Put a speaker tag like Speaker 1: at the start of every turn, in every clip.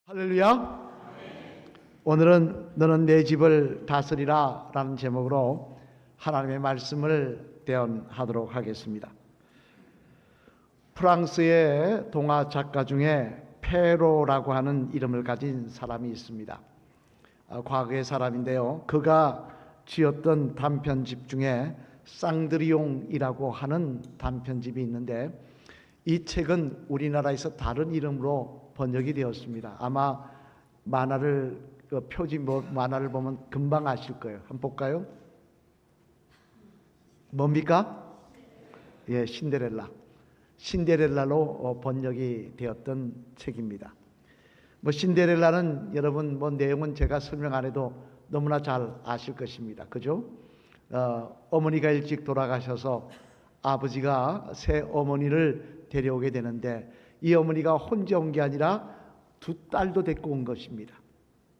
Speaker 1: 할렐루야. 오늘은 너는 내 집을 다스리라 라는 제목으로 하나님의 말씀을 대언하도록 하겠습니다. 프랑스의 동화 작가 중에 페로라고 하는 이름을 가진 사람이 있습니다. 과거의 사람인데요, 그가 지었던 단편집 중에 쌍드리옹이라고 하는 단편집이 있는데, 이 책은 우리나라에서 다른 이름으로 번역이 되었습니다. 아마 만화를 만화를 보면 금방 아실 거예요. 한번 볼까요? 뭡니까? 예, 신데렐라로 번역이 되었던 책입니다. 신데렐라는 여러분 내용은 제가 설명 안 해도 너무나 잘 아실 것입니다. 그죠? 어머니가 일찍 돌아가셔서 아버지가 새 어머니를 데려오게 되는데, 이 어머니가 혼자 온 게 아니라 두 딸도 데리고 온 것입니다.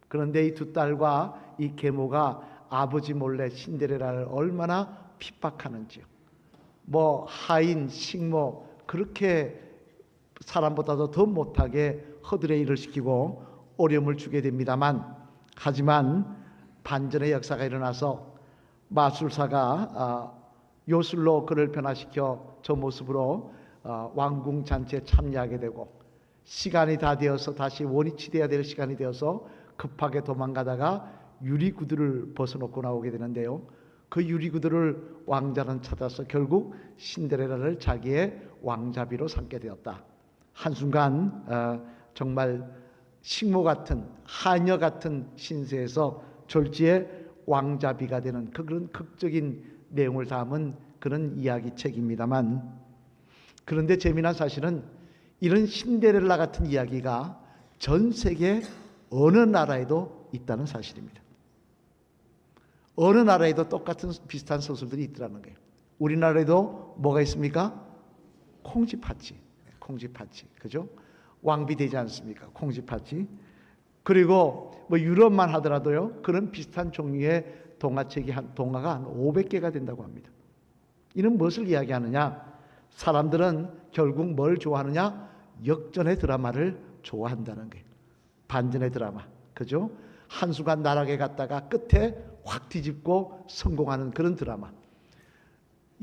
Speaker 1: 그런데 이 두 딸과 이 계모가 아버지 몰래 신데렐라를 얼마나 핍박하는지요. 하인, 식모 그렇게 사람보다도 더 못하게 허들의 일을 시키고 어려움을 주게 됩니다만, 하지만 반전의 역사가 일어나서 마술사가 요술로 그를 변화시켜 저 모습으로 왕궁 잔치에 참여하게 되고, 시간이 다 되어서 다시 원위치돼야 될 시간이 되어서 급하게 도망가다가 유리구두를 벗어놓고 나오게 되는데요, 그 유리구두를 왕자는 찾아서 결국 신데렐라를 자기의 왕자비로 삼게 되었다. 한순간 정말 식모 같은, 하녀 같은 신세에서 졸지에 왕자비가 되는 그런 극적인 내용을 담은 그런 이야기책입니다만, 그런데 재미난 사실은 이런 신데렐라 같은 이야기가 전 세계 어느 나라에도 있다는 사실입니다. 어느 나라에도 똑같은 비슷한 소설들이 있더라는 거예요. 우리나라에도 뭐가 있습니까? 콩쥐팥쥐, 그죠? 왕비 되지 않습니까? 콩쥐팥쥐. 그리고 유럽만 하더라도요, 그런 비슷한 종류의 동화가 한 500개가 된다고 합니다. 이는 무엇을 이야기하느냐? 사람들은 결국 뭘 좋아하느냐? 역전의 드라마를 좋아한다는 거예요. 반전의 드라마, 그죠? 한순간 나락에 갔다가 끝에 확 뒤집고 성공하는 그런 드라마.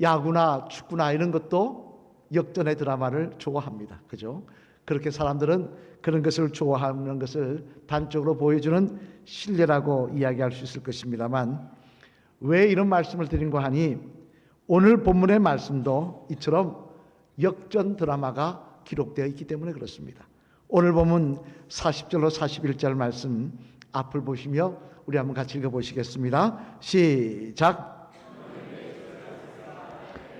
Speaker 1: 야구나 축구나 이런 것도 역전의 드라마를 좋아합니다, 그죠? 그렇게 사람들은 그런 것을 좋아하는 것을 단적으로 보여주는 신뢰라고 이야기할 수 있을 것입니다만, 왜 이런 말씀을 드린고 하니, 오늘 본문의 말씀도 이처럼 역전 드라마가 기록되어 있기 때문에 그렇습니다. 오늘 본문 40절로 41절 말씀 앞을 보시며 우리 한번 같이 읽어보시겠습니다. 시작.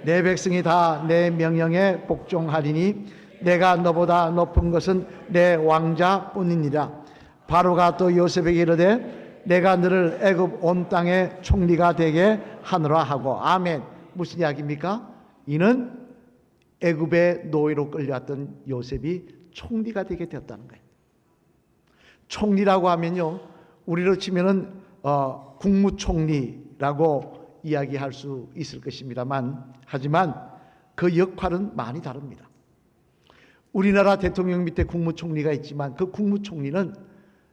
Speaker 1: 내 백성이 다 내 명령에 복종하리니 내가 너보다 높은 것은 내 왕자뿐이니라. 바로가 또 요셉에게 이르되 내가 너를 애굽 온 땅의 총리가 되게 하노라 하고. 아멘. 무슨 이야기입니까? 이는 애굽의 노예로 끌려왔던 요셉이 총리가 되게 되었다는 거예요. 총리라고 하면요, 우리로 치면은 국무총리라고 이야기할 수 있을 것입니다만, 하지만 그 역할은 많이 다릅니다. 우리나라 대통령 밑에 국무총리가 있지만, 그 국무총리는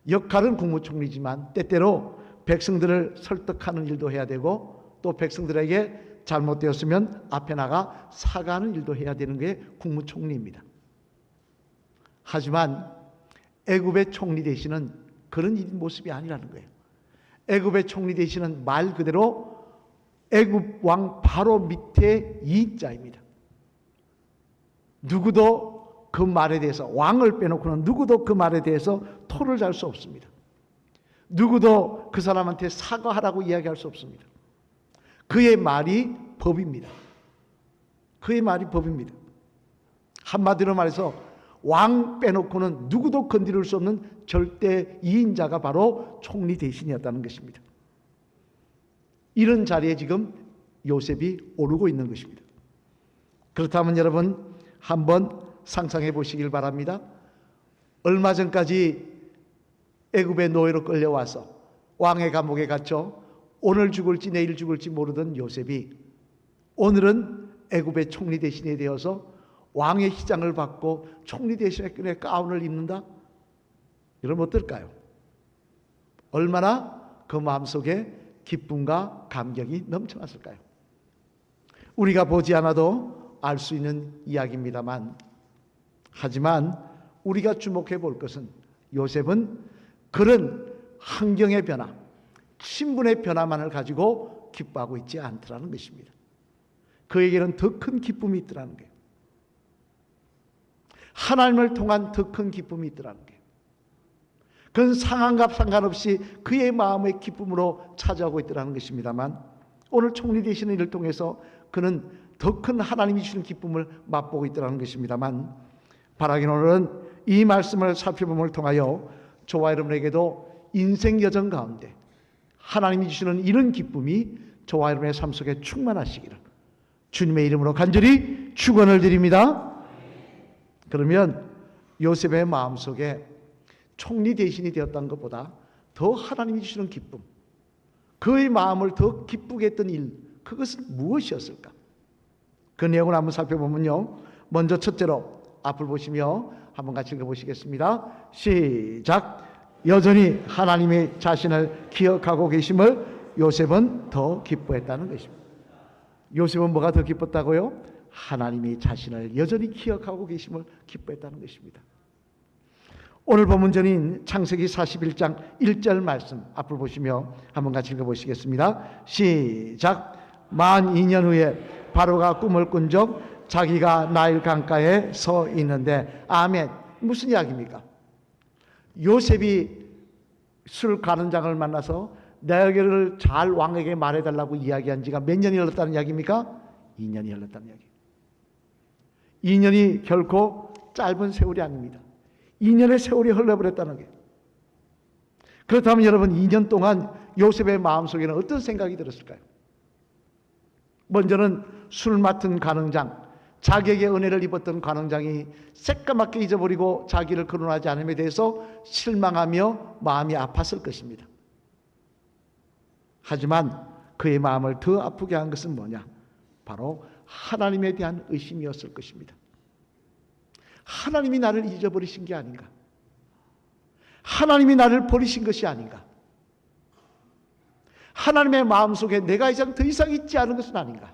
Speaker 1: 역할은 국무총리지만 때때로 백성들을 설득하는 일도 해야 되고, 또 백성들에게 잘못되었으면 앞에 나가 사과하는 일도 해야 되는 게 국무총리입니다. 하지만 애굽의 총리 되시는 그런 모습이 아니라는 거예요. 애굽의 총리 되시는 말 그대로 애굽 왕 바로 밑에 이자입니다. 누구도 그 말에 대해서, 왕을 빼놓고는 누구도 그 말에 대해서 토를 잘 수 없습니다. 누구도 그 사람한테 사과하라고 이야기할 수 없습니다. 그의 말이 법입니다. 그의 말이 법입니다. 한마디로 말해서 왕 빼놓고는 누구도 건드릴 수 없는 절대 2인자가 바로 총리 대신이었다는 것입니다. 이런 자리에 지금 요셉이 오르고 있는 것입니다. 그렇다면 여러분 한번 상상해 보시길 바랍니다. 얼마 전까지 애굽의 노예로 끌려와서 왕의 감옥에 갇혀 오늘 죽을지 내일 죽을지 모르던 요셉이 오늘은 애굽의 총리 대신이 되어서 왕의 희장을 받고 총리 대신의 가운을 입는다? 여러분 어떨까요? 얼마나 그 마음속에 기쁨과 감격이 넘쳐났을까요? 우리가 보지 않아도 알 수 있는 이야기입니다만, 하지만 우리가 주목해 볼 것은 요셉은 그런 환경의 변화, 신분의 변화만을 가지고 기뻐하고 있지 않더라는 것입니다. 그에게는 더 큰 기쁨이 있더라는 거예요. 하나님을 통한 더 큰 기쁨이 있더라는 거예요. 그건 상황과 상관없이 그의 마음의 기쁨으로 차지하고 있더라는 것입니다만, 오늘 총리 되시는 일을 통해서 그는 더 큰 하나님이 주시는 기쁨을 맛보고 있더라는 것입니다만, 바라기는 오늘은 이 말씀을 살펴봄을 통하여 저와 여러분에게도 인생 여정 가운데 하나님이 주시는 이런 기쁨이 저와 여러분의 삶 속에 충만하시기를 주님의 이름으로 간절히 축원을 드립니다. 그러면 요셉의 마음속에 총리 대신이 되었다는 것보다 더 하나님이 주시는 기쁨, 그의 마음을 더 기쁘게 했던 일, 그것은 무엇이었을까? 그 내용을 한번 살펴보면요, 먼저 첫째로 앞을 보시며 한번 같이 읽어보시겠습니다. 시작. 여전히 하나님의 자신을 기억하고 계심을 요셉은 더 기뻐했다는 것입니다. 요셉은 뭐가 더 기뻤다고요? 하나님이 자신을 여전히 기억하고 계심을 기뻐했다는 것입니다. 오늘 본문전인 창세기 41장 1절 말씀 앞을 보시며 한번 같이 읽어보시겠습니다. 시작. 만 2년 후에 바로가 꿈을 꾼 적 자기가 나일 강가에 서 있는데. 아멘. 무슨 이야기입니까? 요셉이 술 가는 장을 만나서 내게를 잘 왕에게 말해달라고 이야기한 지가 몇 년이 흘렀다는 이야기입니까? 2년이 흘렀다는 이야기. 2년이 결코 짧은 세월이 아닙니다. 2년의 세월이 흘러버렸다는 게. 그렇다면 여러분, 2년 동안 요셉의 마음속에는 어떤 생각이 들었을까요? 먼저는 술 맡은 관원장, 자기에게 은혜를 입었던 관원장이 새까맣게 잊어버리고 자기를 거론하지 않음에 대해서 실망하며 마음이 아팠을 것입니다. 하지만 그의 마음을 더 아프게 한 것은 뭐냐? 바로 하나님에 대한 의심이었을 것입니다. 하나님이 나를 잊어버리신 게 아닌가? 하나님이 나를 버리신 것이 아닌가? 하나님의 마음속에 내가 더 이상 있지 않은 것은 아닌가?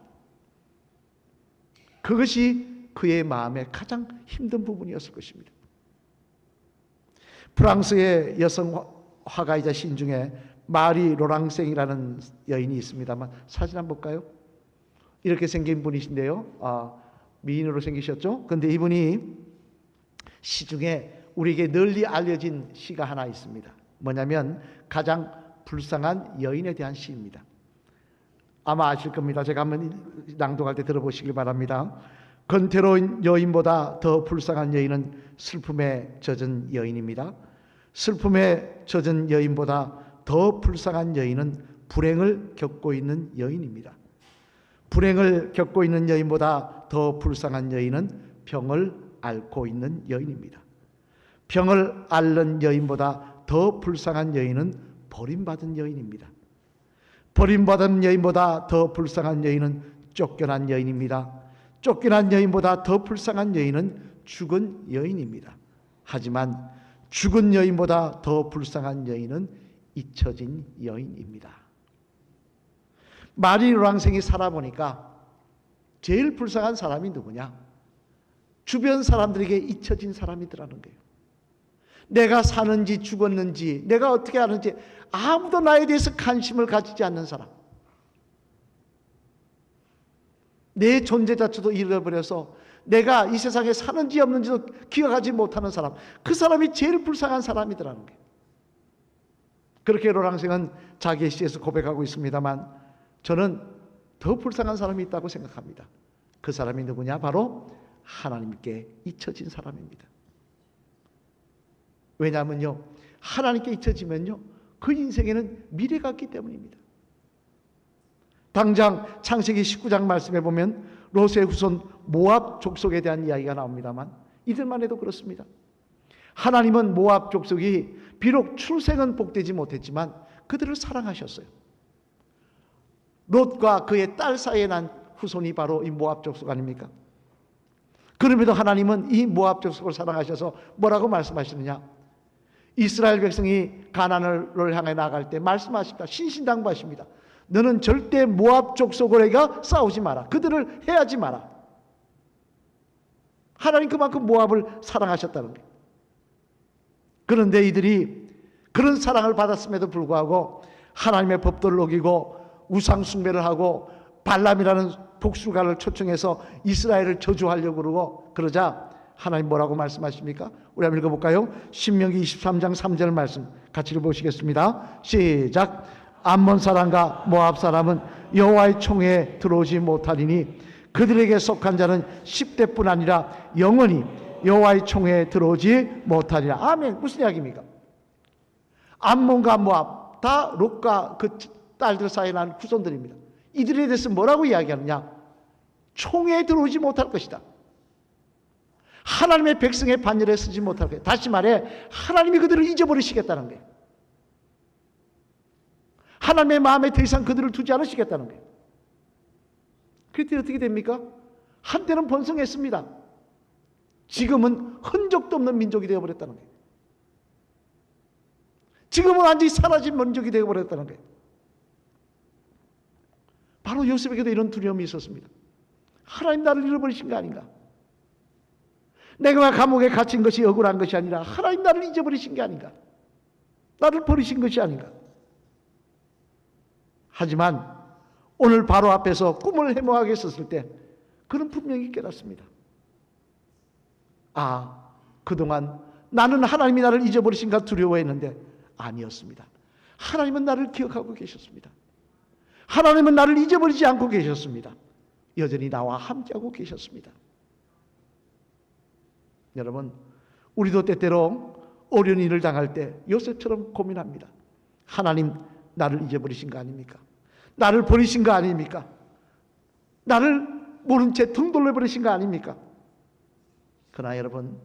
Speaker 1: 그것이 그의 마음의 가장 힘든 부분이었을 것입니다. 프랑스의 여성 화가이자 시인 중에 마리 로랑생이라는 여인이 있습니다만, 사진 한번 볼까요? 이렇게 생긴 분이신데요, 미인으로 생기셨죠? 그런데 이분이 시 중에 우리에게 널리 알려진 시가 하나 있습니다. 뭐냐면 가장 불쌍한 여인에 대한 시입니다. 아마 아실 겁니다. 제가 한번 낭독할 때 들어보시길 바랍니다. 건태로운 여인보다 더 불쌍한 여인은 슬픔에 젖은 여인입니다. 슬픔에 젖은 여인보다 더 불쌍한 여인은 불행을 겪고 있는 여인입니다. 불행을 겪고 있는 여인보다 더 불쌍한 여인은 병을 앓고 있는 여인입니다. 병을 앓는 여인보다 더 불쌍한 여인은 버림받은 여인입니다. 버림받은 여인보다 더 불쌍한 여인은 쫓겨난 여인입니다. 쫓겨난 여인보다 더 불쌍한 여인은 죽은 여인입니다. 하지만 죽은 여인보다 더 불쌍한 여인은 잊혀진 여인입니다. 마리 로랑생이 살아보니까 제일 불쌍한 사람이 누구냐? 주변 사람들에게 잊혀진 사람이더라는 거예요. 내가 사는지 죽었는지, 내가 어떻게 하는지 아무도 나에 대해서 관심을 가지지 않는 사람, 내 존재 자체도 잃어버려서 내가 이 세상에 사는지 없는지도 기억하지 못하는 사람, 그 사람이 제일 불쌍한 사람이더라는 거예요. 그렇게 로랑생은 자기의 시에서 고백하고 있습니다만, 저는 더 불쌍한 사람이 있다고 생각합니다. 그 사람이 누구냐? 바로 하나님께 잊혀진 사람입니다. 왜냐하면요, 하나님께 잊혀지면요, 그 인생에는 미래가 없기 때문입니다. 당장 창세기 19장 말씀에 보면 롯의 후손 모압 족속에 대한 이야기가 나옵니다만, 이들만 해도 그렇습니다. 하나님은 모압 족속이 비록 출생은 복되지 못했지만 그들을 사랑하셨어요. 롯과 그의 딸 사이에 난 후손이 바로 이 모압 족속 아닙니까? 그럼에도 하나님은 이 모압 족속을 사랑하셔서 뭐라고 말씀하시느냐? 이스라엘 백성이 가나안을 향해 나갈 때 말씀하십니다. 신신당부하십니다. 너는 절대 모압 족속과 싸우지 마라. 그들을 해하지 마라. 하나님 그만큼 모압을 사랑하셨다는 거예요. 그런데 이들이 그런 사랑을 받았음에도 불구하고 하나님의 법도를 어기고 우상 숭배를 하고 발람이라는 복술가를 초청해서 이스라엘을 저주하려고 그러고 그러자 하나님 뭐라고 말씀하십니까? 우리 한번 읽어볼까요? 신명기 23장 3절 말씀 같이 읽어보시겠습니다. 시작. 암몬 사람과 모압 사람은 여호와의 총회에 들어오지 못하리니 그들에게 속한 자는 10대뿐 아니라 영원히 여호와의 총회에 들어오지 못하리라. 아멘. 무슨 이야기입니까? 암몬과 모압 다 롯과 그 딸들 사이에 난 후손들입니다. 이들에 대해서 뭐라고 이야기하느냐? 총회에 들어오지 못할 것이다. 하나님의 백성의 반열에 서지 못할 거예요. 다시 말해 하나님이 그들을 잊어버리시겠다는 거예요. 하나님의 마음에 더 이상 그들을 두지 않으시겠다는 거예요. 그랬더니 어떻게 됩니까? 한때는 번성했습니다. 지금은 흔적도 없는 민족이 되어버렸다는 거예요. 지금은 완전히 사라진 민족이 되어버렸다는 거예요. 바로 요셉에게도 이런 두려움이 있었습니다. 하나님 나를 잃어버리신 거 아닌가? 내가 감옥에 갇힌 것이 억울한 것이 아니라 하나님 나를 잊어버리신 게 아닌가? 나를 버리신 것이 아닌가? 하지만 오늘 바로 앞에서 꿈을 해몽하게 썼을 때 그는 분명히 깨닫습니다. 아, 그동안 나는 하나님이 나를 잊어버리신가 두려워했는데 아니었습니다. 하나님은 나를 기억하고 계셨습니다. 하나님은 나를 잊어버리지 않고 계셨습니다. 여전히 나와 함께하고 계셨습니다. 여러분, 우리도 때때로 어려운 일을 당할 때 요셉처럼 고민합니다. 하나님 나를 잊어버리신 거 아닙니까? 나를 버리신 거 아닙니까? 나를 모른 채 등 돌려버리신 거 아닙니까? 그러나 여러분,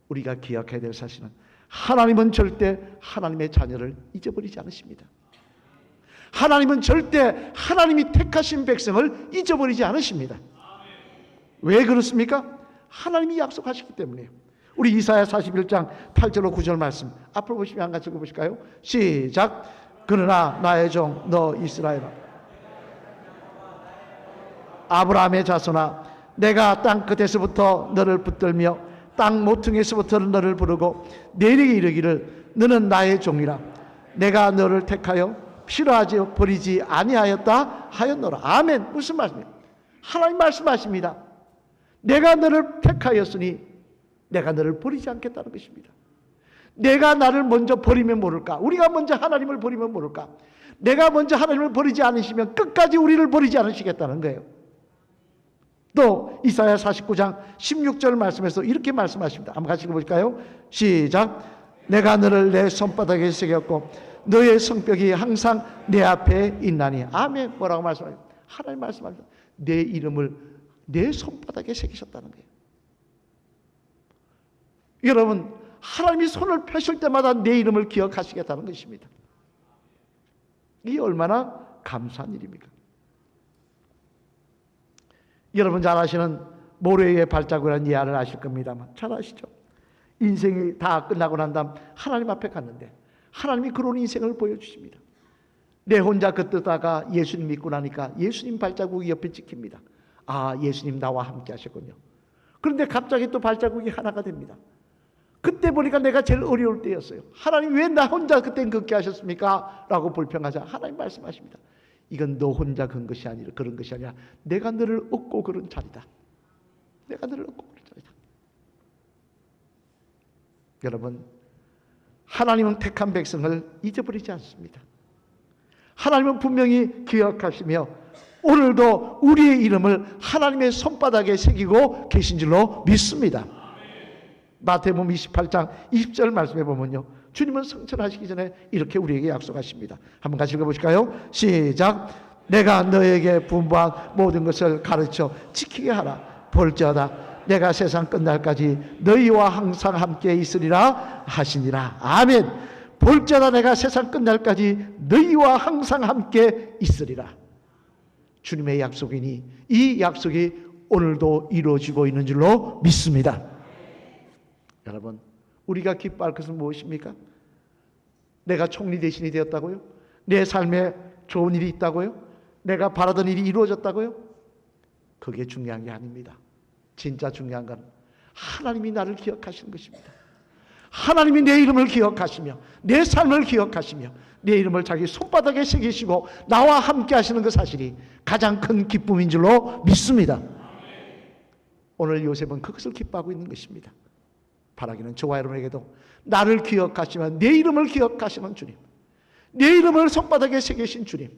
Speaker 1: 우리가 기억해야 될 사실은 하나님은 절대 하나님의 자녀를 잊어버리지 않으십니다. 하나님은 절대 하나님이 택하신 백성을 잊어버리지 않으십니다. 왜 그렇습니까? 하나님이 약속하시기 때문에요. 우리 이사야 41장 8절로 9절 말씀 앞으로 보시면 한 같이 읽어보실까요? 시작. 그러나 나의 종 너 이스라엘아, 아브라함의 자손아, 내가 땅 끝에서부터 너를 붙들며 땅 모퉁이에서부터 너를 부르고 내게 이르기를 너는 나의 종이라. 내가 너를 택하여 필요하지 버리지 아니하였다 하였노라. 아멘. 무슨 말씀이에요? 하나님 말씀하십니다. 내가 너를 택하였으니 내가 너를 버리지 않겠다는 것입니다. 내가 나를 먼저 버리면 모를까? 우리가 먼저 하나님을 버리면 모를까? 내가 먼저 하나님을 버리지 않으시면 끝까지 우리를 버리지 않으시겠다는 거예요. 또 이사야 49장 16절 말씀에서 이렇게 말씀하십니다. 한번 같이 읽어볼까요? 시작. 내가 너를 내 손바닥에 새겼고 너의 성벽이 항상 내 앞에 있나니. 아멘. 뭐라고 말씀하십니까? 하나님 말씀하십니다. 내 이름을 내 손바닥에 새기셨다는 거예요. 여러분, 하나님이 손을 펴실 때마다 내 이름을 기억하시겠다는 것입니다. 이게 얼마나 감사한 일입니까? 여러분 잘 아시는 모래의 발자국이라는 이야기를 아실 겁니다만 잘 아시죠? 인생이 다 끝나고 난 다음 하나님 앞에 갔는데 하나님이 그런 인생을 보여주십니다. 내 혼자 걷다가 예수님 믿고 나니까 예수님 발자국이 옆에 찍힙니다. 아, 예수님 나와 함께 하셨군요. 그런데 갑자기 또 발자국이 하나가 됩니다. 그때 보니까 내가 제일 어려울 때였어요. 하나님 왜 나 혼자 그땐 걷게 하셨습니까? 라고 불평하자 하나님 말씀하십니다. 이건 너 혼자 건 것이 아니라 그런 것이 아니라 내가 너를 얻고 그런 자리다. 내가 너를 얻고 그런 자리다. 여러분, 하나님은 택한 백성을 잊어버리지 않습니다. 하나님은 분명히 기억하시며 오늘도 우리의 이름을 하나님의 손바닥에 새기고 계신 줄로 믿습니다. 마태복음 28장 20절 말씀해 보면요, 주님은 성천하시기 전에 이렇게 우리에게 약속하십니다. 한번 같이 읽어보실까요? 시작. 내가 너에게 분부한 모든 것을 가르쳐 지키게 하라. 볼지어다 내가 세상 끝날까지 너희와 항상 함께 있으리라 하시니라. 아멘. 볼지어다 내가 세상 끝날까지 너희와 항상 함께 있으리라. 주님의 약속이니 이 약속이 오늘도 이루어지고 있는 줄로 믿습니다. 여러분, 우리가 기뻐할 것은 무엇입니까? 내가 총리 대신이 되었다고요? 내 삶에 좋은 일이 있다고요? 내가 바라던 일이 이루어졌다고요? 그게 중요한 게 아닙니다. 진짜 중요한 건 하나님이 나를 기억하시는 것입니다. 하나님이 내 이름을 기억하시며 내 삶을 기억하시며 내 이름을 자기 손바닥에 새기시고 나와 함께 하시는 그 사실이 가장 큰 기쁨인 줄로 믿습니다. 오늘 요셉은 그것을 기뻐하고 있는 것입니다. 바라기는 저와 여러분에게도 나를 기억하시며 내 이름을 기억하시는 주님, 내 이름을 손바닥에 새기신 주님,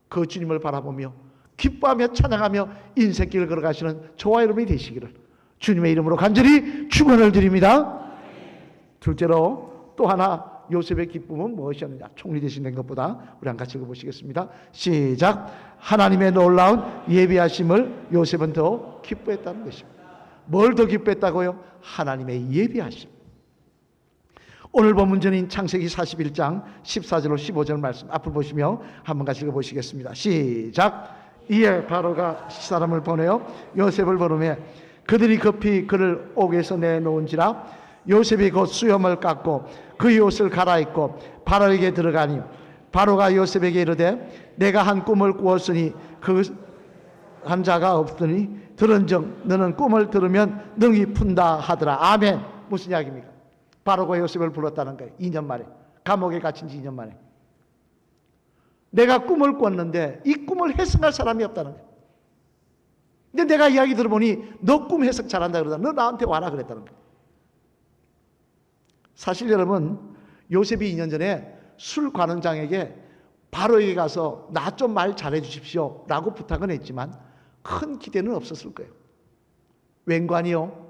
Speaker 1: 그 주님을 바라보며 기뻐하며 찬양하며 인생길을 걸어가시는 저와 여러분이 되시기를 주님의 이름으로 간절히 축원을 드립니다. 둘째로 또 하나 요셉의 기쁨은 무엇이었느냐? 총리 대신된 것보다 우리 한 같이 읽어보시겠습니다. 시작. 하나님의 놀라운 예비하심을 요셉은 더 기뻐했다는 것입니다. 뭘 더 기뻐했다고요? 하나님의 예비하심. 오늘 본문전인 창세기 41장 14절로 15절 말씀 앞을 보시며 한번 같이 읽어보시겠습니다. 시작. 이에 바로가 사람을 보내어 요셉을 부르매 그들이 급히 그를 옥에서 내놓은지라 요셉이 곧 수염을 깎고 그의 옷을 갈아입고 바로에게 들어가니 바로가 요셉에게 이르되 내가 한 꿈을 꾸었으니 그 한 자가 없더니 들은즉 너는 꿈을 들으면 능히 푼다 하더라. 아멘. 무슨 이야기입니까? 바로가 요셉을 불렀다는 거예요. 2년 만에. 감옥에 갇힌 지 2년 만에. 내가 꿈을 꿨는데 이 꿈을 해석할 사람이 없다는 거예요. 근데 내가 이야기 들어보니 너 꿈 해석 잘한다 그러다. 너 나한테 와라 그랬다는 거예요. 사실 여러분, 요셉이 2년 전에 술 관원장에게 바로에게 가서 나 좀 말 잘해 주십시오 라고 부탁은 했지만 큰 기대는 없었을 거예요. 웬관이요?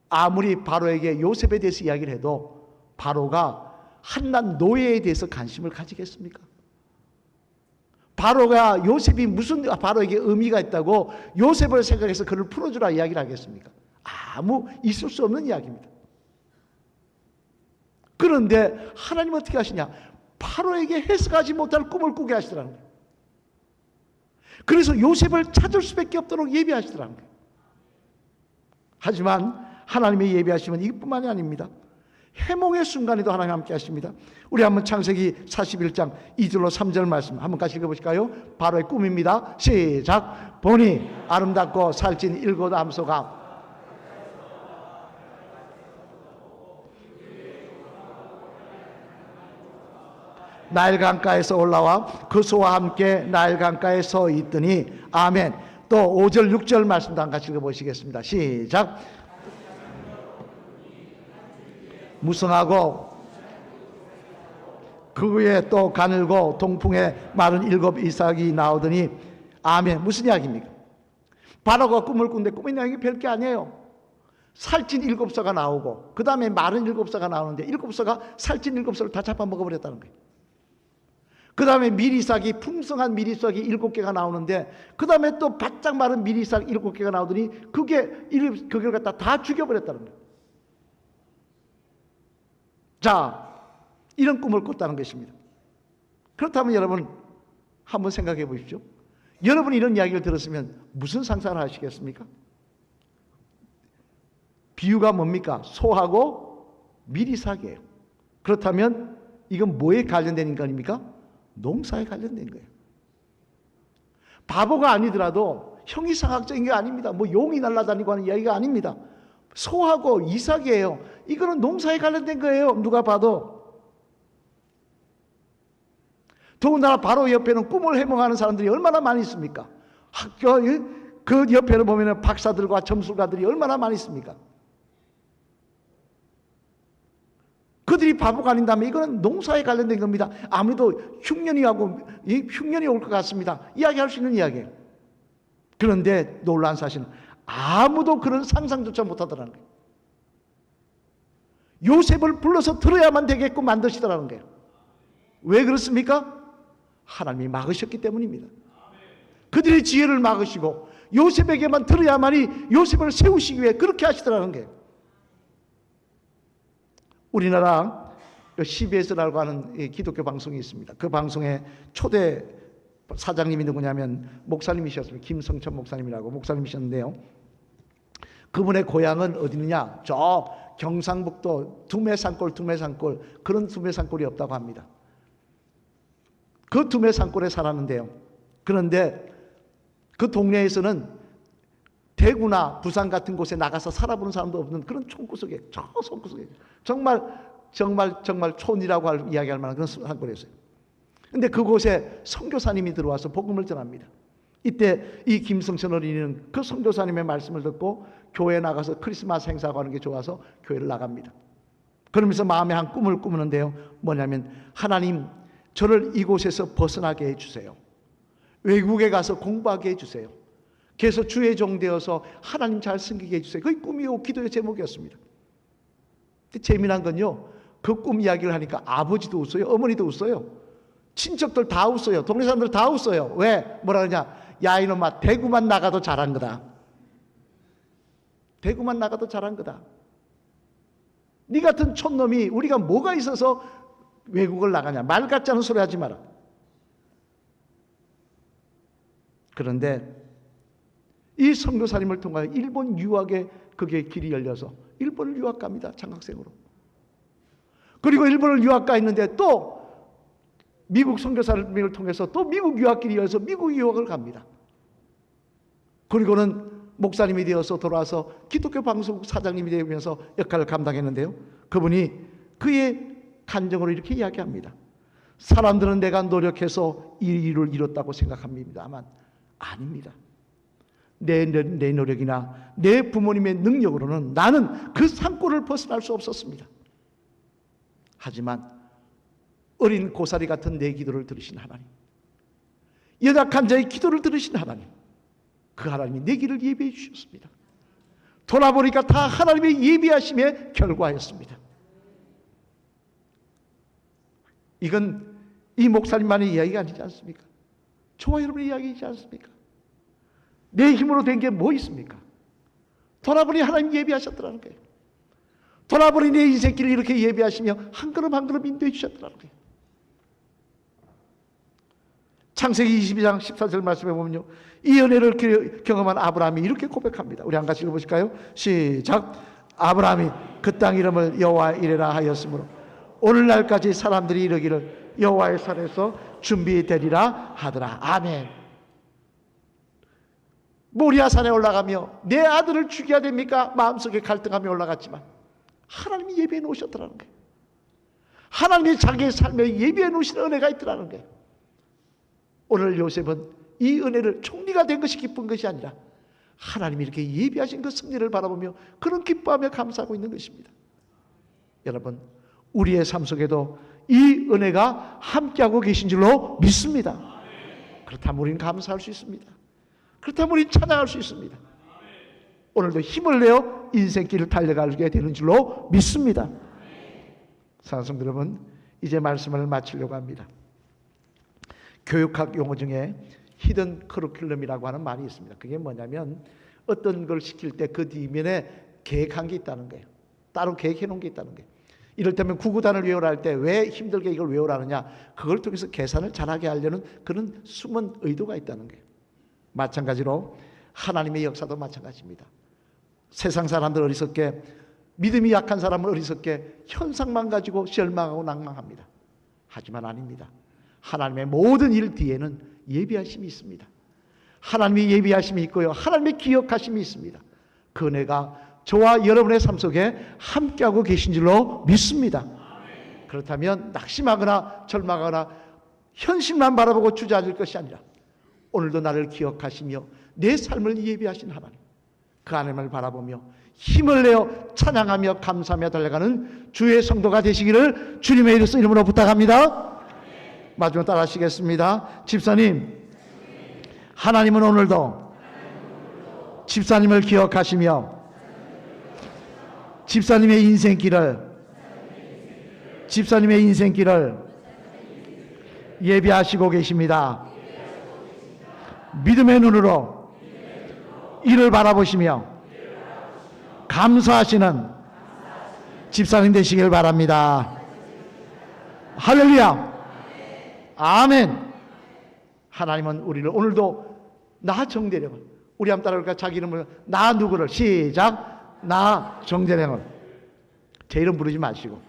Speaker 1: 아무리 바로에게 요셉에 대해서 이야기를 해도 바로가 한낱 노예에 대해서 관심을 가지겠습니까? 바로가 요셉이 무슨 바로에게 의미가 있다고 요셉을 생각해서 그를 풀어주라 이야기를 하겠습니까? 아무 있을 수 없는 이야기입니다. 그런데 하나님 어떻게 하시냐? 바로에게 해석하지 못할 꿈을 꾸게 하시더라는 거예요. 그래서 요셉을 찾을 수밖에 없도록 예비하시더라는 거예요. 하지만 하나님의 예비하심은 이뿐만이 아닙니다. 해몽의 순간에도 하나님 함께 하십니다. 우리 한번 창세기 41장 2절로 3절 말씀 한번 같이 읽어보실까요? 바로의 꿈입니다. 시작. 보니 아름답고 살찐 일곱 암소가 나일 강가에서 올라와 그 소와 함께 나일 강가에 서 있더니 아멘. 또 5절 6절 말씀도 한 같이 읽어보시겠습니다. 시작. 무성하고 그 위에 또 가늘고 동풍에 마른 일곱 이삭이 나오더니 아멘. 무슨 이야기입니까? 바로가 꿈을 꾼데 꿈의 내용이 별게 아니에요. 살찐 일곱 소가 나오고 그 다음에 마른 일곱 소가 나오는데 일곱 소가 살찐 일곱 소를 다 잡아먹어버렸다는 거예요. 그 다음에 미리싹이 풍성한 미리싹이 7개가 나오는데 그 다음에 또 바짝 마른 미리싹 7개가 나오더니 그걸 갖다 다 죽여버렸다는 거예요. 자, 이런 꿈을 꿨다는 것입니다. 그렇다면 여러분 한번 생각해 보십시오. 여러분이 이런 이야기를 들었으면 무슨 상상을 하시겠습니까? 비유가 뭡니까? 소하고 미리싹이에요. 그렇다면 이건 뭐에 관련된 인간입니까? 농사에 관련된 거예요. 바보가 아니더라도 형이상학적인 게 아닙니다. 뭐 용이 날아다니고 하는 이야기가 아닙니다. 소하고 이삭이에요. 이거는 농사에 관련된 거예요. 누가 봐도. 더군다나 바로 옆에는 꿈을 해몽하는 사람들이 얼마나 많이 있습니까? 학교 그 옆에는 보면 박사들과 점술가들이 얼마나 많이 있습니까? 그들이 바보가 아닌다면 이거는 농사에 관련된 겁니다. 아무래도 흉년이 올 것 같습니다. 이야기할 수 있는 이야기예요. 그런데 놀라운 사실은 아무도 그런 상상조차 못하더라는 거예요. 요셉을 불러서 들어야만 되게끔 만드시더라는 거예요. 왜 그렇습니까? 하나님이 막으셨기 때문입니다. 그들의 지혜를 막으시고 요셉에게만 들어야만이 요셉을 세우시기 위해 그렇게 하시더라는 거예요. 우리나라 CBS라고 하는 기독교 방송이 있습니다. 그 방송의 초대 사장님이 누구냐면 목사님이셨습니다. 김성천 목사님이라고 목사님이셨는데요. 그분의 고향은 어디느냐? 저 경상북도 두메산골 그런 두메산골이 없다고 합니다. 그 두메산골에 살았는데요. 그런데 그 동네에서는 대구나 부산 같은 곳에 나가서 살아보는 사람도 없는 그런 촌구석에, 저 손구석에 정말 촌이라고 이야기할 만한 그런 산골이었어요. 근데 그곳에 선교사님이 들어와서 복음을 전합니다. 이때 이 김성천 어린이는 그 선교사님의 말씀을 듣고 교회에 나가서 크리스마스 행사하고 하는 게 좋아서 교회를 나갑니다. 그러면서 마음에 한 꿈을 꾸는데요. 뭐냐면, 하나님, 저를 이곳에서 벗어나게 해주세요. 외국에 가서 공부하게 해주세요. 그래서 주의 종 되어서 하나님 잘 섬기게 해주세요. 그게 꿈이요 기도의 제목이었습니다. 근데 재미난 건요, 그 꿈 이야기를 하니까 아버지도 웃어요, 어머니도 웃어요, 친척들 다 웃어요, 동네 사람들 다 웃어요. 왜? 뭐라 그러냐? 야 이놈아, 대구만 나가도 잘한 거다. 대구만 나가도 잘한 거다. 네 같은 촌놈이 우리가 뭐가 있어서 외국을 나가냐, 말 같지 않은 소리 하지 마라. 그런데 이 선교사님을 통하여 일본 유학에 그게 길이 열려서 일본을 유학 갑니다. 장학생으로. 그리고 일본을 유학 가 있는데 또 미국 선교사님을 통해서 또 미국 유학길이 열려서 미국 유학을 갑니다. 그리고는 목사님이 되어서 돌아와서 기독교 방송국 사장님이 되면서 역할을 감당했는데요. 그분이 그의 간증으로 이렇게 이야기합니다. 사람들은 내가 노력해서 이 일을 이뤘다고 생각합니다만 아닙니다. 내 노력이나 내 부모님의 능력으로는 나는 그 산골을 벗어날 수 없었습니다. 하지만 어린 고사리 같은 내 기도를 들으신 하나님, 연약한 자의 기도를 들으신 하나님, 그 하나님이 내 길을 예비해 주셨습니다. 돌아보니까 다 하나님의 예비하심의 결과였습니다. 이건 이 목사님만의 이야기가 아니지 않습니까? 저와 여러분의 이야기이지 않습니까? 내 힘으로 된 게 뭐 있습니까? 돌아보니 하나님 예비하셨더라는 거예요. 돌아보니 내 인생길을 이렇게 예비하시며 한 걸음 한 걸음 인도해 주셨더라는 거예요. 창세기 22장 14절 말씀에 보면요, 이 은혜를 경험한 아브라함이 이렇게 고백합니다. 우리 한 같이 읽어보실까요? 시작. 아브라함이 그 땅 이름을 여호와 이레라 하였으므로 오늘날까지 사람들이 이르기를 여호와의 산에서 준비되리라 하더라. 아멘. 모리아 산에 올라가며 내 아들을 죽여야 됩니까? 마음속에 갈등하며 올라갔지만 하나님이 예비해 놓으셨더라는 거예요. 하나님이 자기의 삶에 예비해 놓으신 은혜가 있더라는 거예요. 오늘 요셉은 이 은혜를 총리가 된 것이 기쁜 것이 아니라 하나님이 이렇게 예비하신 그 승리를 바라보며 그런 기뻐하며 감사하고 있는 것입니다. 여러분, 우리의 삶 속에도 이 은혜가 함께하고 계신 줄로 믿습니다. 그렇다면 우리는 감사할 수 있습니다. 그렇다면 우리는 찬양할 수 있습니다. 오늘도 힘을 내어 인생길을 달려가게 되는 줄로 믿습니다. 사랑하는 성도 여러분, 이제 말씀을 마치려고 합니다. 교육학 용어 중에 히든 커리큘럼이라고 하는 말이 있습니다. 그게 뭐냐면 어떤 걸 시킬 때 그 뒤면에 계획한 게 있다는 거예요. 따로 계획해 놓은 게 있다는 거예요. 이를테면 구구단을 외우라 할 때 왜 힘들게 이걸 외우라느냐, 그걸 통해서 계산을 잘하게 하려는 그런 숨은 의도가 있다는 거예요. 마찬가지로 하나님의 역사도 마찬가지입니다. 세상 사람들 어리석게, 믿음이 약한 사람은 어리석게 현상만 가지고 절망하고 낭망합니다. 하지만 아닙니다. 하나님의 모든 일 뒤에는 예비하심이 있습니다. 하나님의 예비하심이 있고요, 하나님의 기억하심이 있습니다. 그 은혜가 저와 여러분의 삶 속에 함께하고 계신 줄로 믿습니다. 그렇다면 낙심하거나 절망하거나 현실만 바라보고 주저앉을 것이 아니라 오늘도 나를 기억하시며 내 삶을 예비하신 하나님, 그 하나님을 바라보며 힘을 내어 찬양하며 감사하며 달려가는 주의 성도가 되시기를 주님의 이름으로 부탁합니다. 마지막으로 따라 하시겠습니다. 집사님, 하나님은 오늘도 집사님을 기억하시며 집사님의 인생길을 예비하시고 계십니다. 믿음의 눈으로 이를 바라보시며 감사하시는 집사님 되시길 바랍니다. 할렐루야. 아멘. 하나님은 우리를 오늘도 나 정대령을, 우리 한번 따라할까? 자기 이름을, 나 누구를, 시작. 나 정대령을 제 이름 부르지 마시고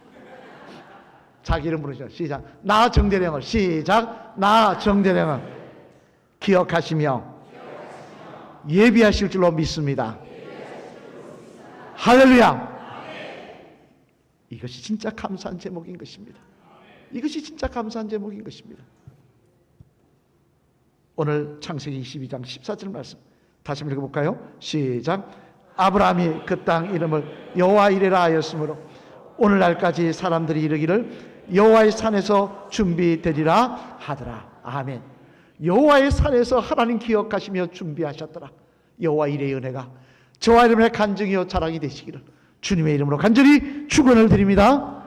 Speaker 1: 자기 이름 부르시죠. 시작. 나 정대령을. 시작. 나 정대령을 기억하시며 예비하실 줄로 믿습니다. 할렐루야. 이것이 진짜 감사한 제목인 것입니다. 이것이 진짜 감사한 제목인 것입니다. 오늘 창세기 22장 14절 말씀 다시 한번 읽어볼까요? 시작. 아브라함이 그 땅 이름을 여호와 이레라 하였으므로 오늘날까지 사람들이 이르기를 여호와의 산에서 준비되리라 하더라. 아멘. 여호와의 산에서 하나님 기억하시며 준비하셨더라. 여호와 이레의 은혜가 저와 여러분의 간증이요 자랑이 되시기를 주님의 이름으로 간절히 축원을 드립니다.